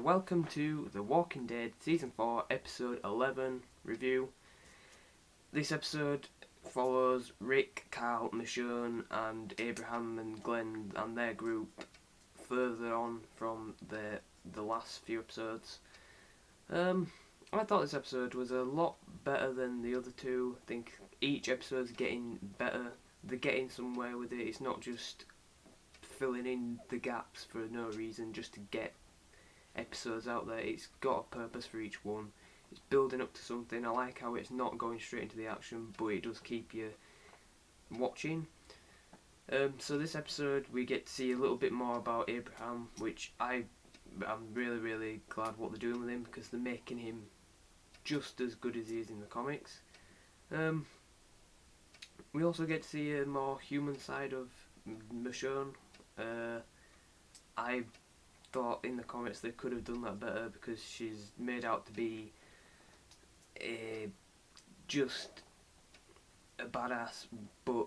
Welcome to The Walking Dead Season 4 Episode 11 review. This episode follows Rick, Carl, Michonne and Abraham and Glenn and their group further on from the last few episodes. I thought this episode was a lot better than the other two. I think each episode's getting better. They're getting somewhere with it. It's not just filling in the gaps for no reason just to get episodes out there. It's got a purpose for each one. It's building up to something. I like how it's not going straight into the action, but it does keep you watching. So this episode we get to see a little bit more about Abraham, which I'm really glad what they're doing with him, because they're making him just as good as he is in the comics. We also get to see a more human side of Michonne. I thought in the comics they could have done that better, because she's made out to be just a badass, but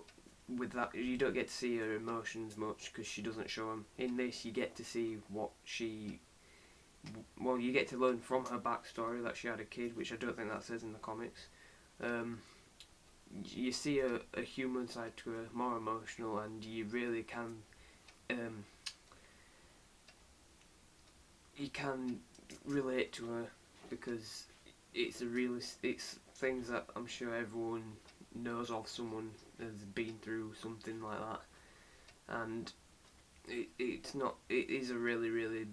with that you don't get to see her emotions much because she doesn't show them. In this you get to see you get to learn from her backstory that she had a kid, which I don't think that says in the comics. You see a human side to her, more emotional, and you really can you can relate to her, because it's things that I'm sure everyone knows of someone has been through something like that, and it is a really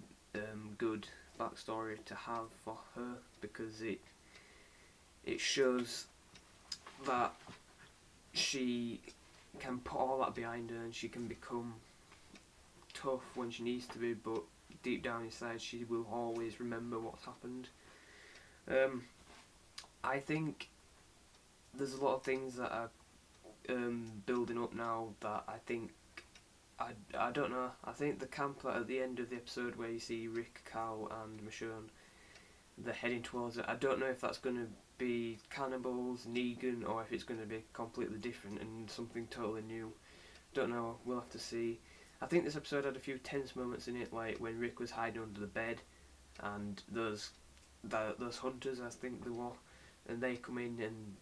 good backstory to have for her, because it shows that she can put all that behind her and she can become tough when she needs to be, but deep down inside she will always remember what's happened. I think there's a lot of things that are building up now that I think I don't know. I think the camp at the end of the episode where you see Rick, Carl and Michonne, they're heading towards it. I don't know if that's going to be cannibals, Negan, or if it's going to be completely different and something totally new. Don't know, we'll have to see. I think this episode had a few tense moments in it, like when Rick was hiding under the bed and those hunters, I think they were, and they come in and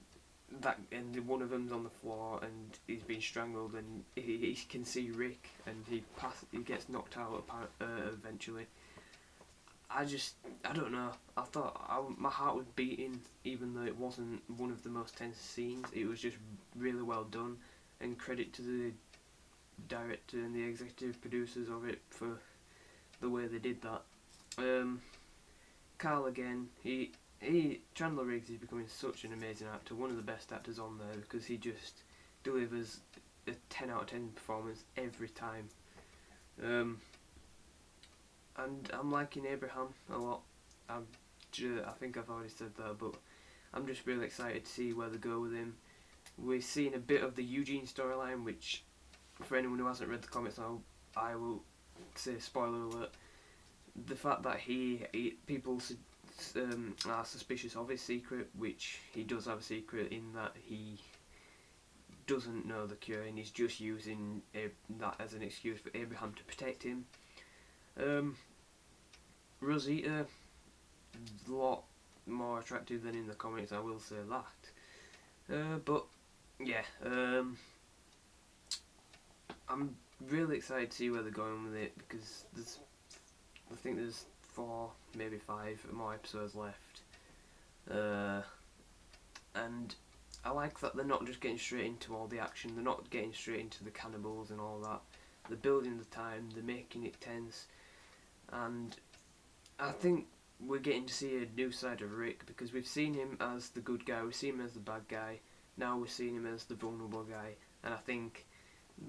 one of them's on the floor and he's been strangled, and he can see Rick and he gets knocked out eventually. I don't know. I thought my heart was beating, even though it wasn't one of the most tense scenes. It was just really well done, and credit to the director and the executive producers of it for the way they did that. Carl again, Chandler Riggs is becoming such an amazing actor, one of the best actors on there, because he just delivers a 10 out of 10 performance every time. And I'm liking Abraham a lot. I think I've already said that, but I'm just really excited to see where they go with him. We're seeing a bit of the Eugene storyline, which, for anyone who hasn't read the comics, I will say spoiler alert. The fact that people are suspicious of his secret, which he does have a secret, in that he doesn't know the cure and he's just using that as an excuse for Abraham to protect him. Rosita, a lot more attractive than in the comics, I will say that. But yeah, I'm really excited to see where they're going with it, because I think there's 4, maybe 5 more episodes left. And I like that they're not just getting straight into all the action, they're not getting straight into the cannibals and all that. They're building the time, they're making it tense, and I think we're getting to see a new side of Rick, because we've seen him as the good guy, we've seen him as the bad guy, now we're seeing him as the vulnerable guy, and I think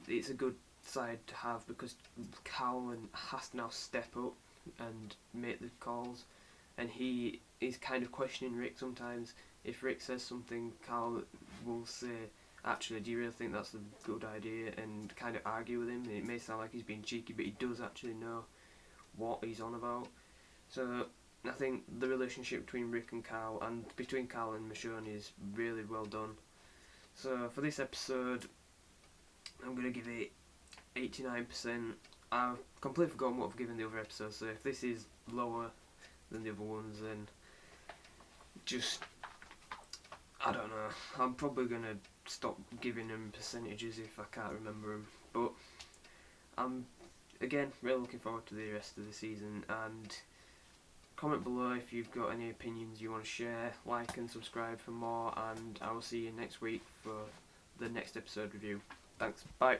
it's a good side to have, because Carl has to now step up and make the calls, and he is kind of questioning Rick sometimes. If Rick says something, Carl will say, actually, do you really think that's a good idea, and kind of argue with him. It may sound like he's being cheeky, but he does actually know what he's on about. So I think the relationship between Rick and Carl, and between Carl and Michonne, is really well done. So for this episode, I'm going to give it 89%. I've completely forgotten what I've given the other episodes, so if this is lower than the other ones, then just, I don't know, I'm probably going to stop giving them percentages if I can't remember them, but I'm, again, really looking forward to the rest of the season, and comment below if you've got any opinions you want to share, like and subscribe for more, and I will see you next week for the next episode review. Thanks, bye.